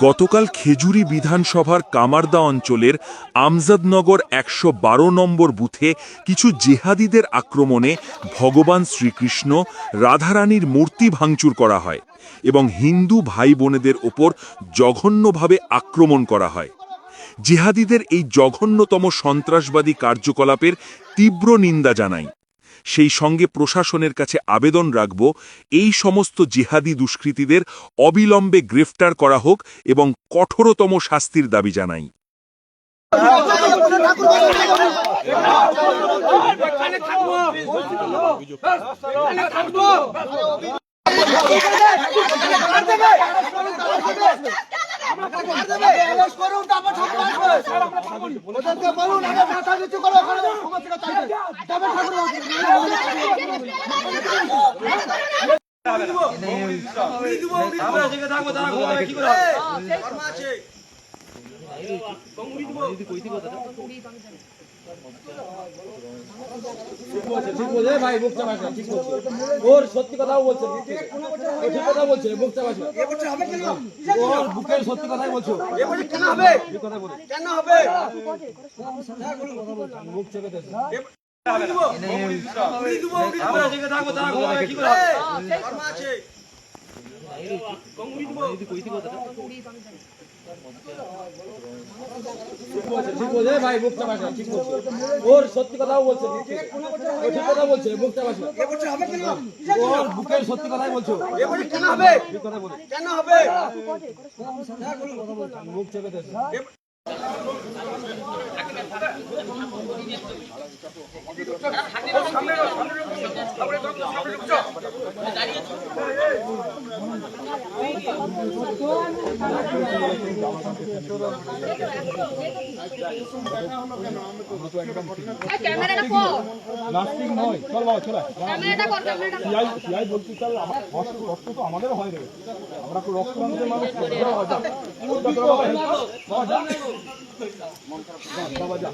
গতকাল খেজুরি বিধানসভার কামারদা অঞ্চলের আমজাদনগর ১১২ নম্বর বুথে কিছু জেহাদিদের আক্রমণে ভগবান শ্রীকৃষ্ণ রাধারানীর মূর্তি ভাঙচুর করা হয় এবং হিন্দু ভাই বোনেদের ওপর জঘন্যভাবে আক্রমণ করা হয়। জেহাদিদের এই জঘন্যতম সন্ত্রাসবাদী কার্যকলাপের তীব্র নিন্দা জানাই। সেই সঙ্গে প্রশাসনের কাছে আবেদন রাখব, এই সমস্ত জিহাদি দুষ্কৃতীদের অবিলম্বে গ্রেফতার করা হোক এবং কঠোরতম শাস্তির দাবি জানাই। ভাই মুখ চাপা ঠিক বলছে, ওর সত্যি কথাও বলছে, ঠিক কথা বলছে, মুখ চাপা ওর বুকের সত্যি কথাই বলছো। কেন হবে, কেন হবে, মুখ চেপে দিচ্ছে। ভাই মুখ চাপা ঠিক বলছে, ওর সত্যি কথাও বলছে, ঠিক কথা বলছে, মুখ চাপা ওর বুকের সত্যি কথাই বলছো। কেন হবে, কেন হবে, মুখ চেপে দিচ্ছে। ক্যামেরাটা কর, লাস্টিং নয়, চল বাবা চল, ক্যামেরাটা কর, ক্যামেরাটা কর। সিআই বলছি চল, কষ্ট তো আমাদেরও হয় রে, আমরা তো রক্তমাংসের মানুষ, বাবা যা, বাবা যা,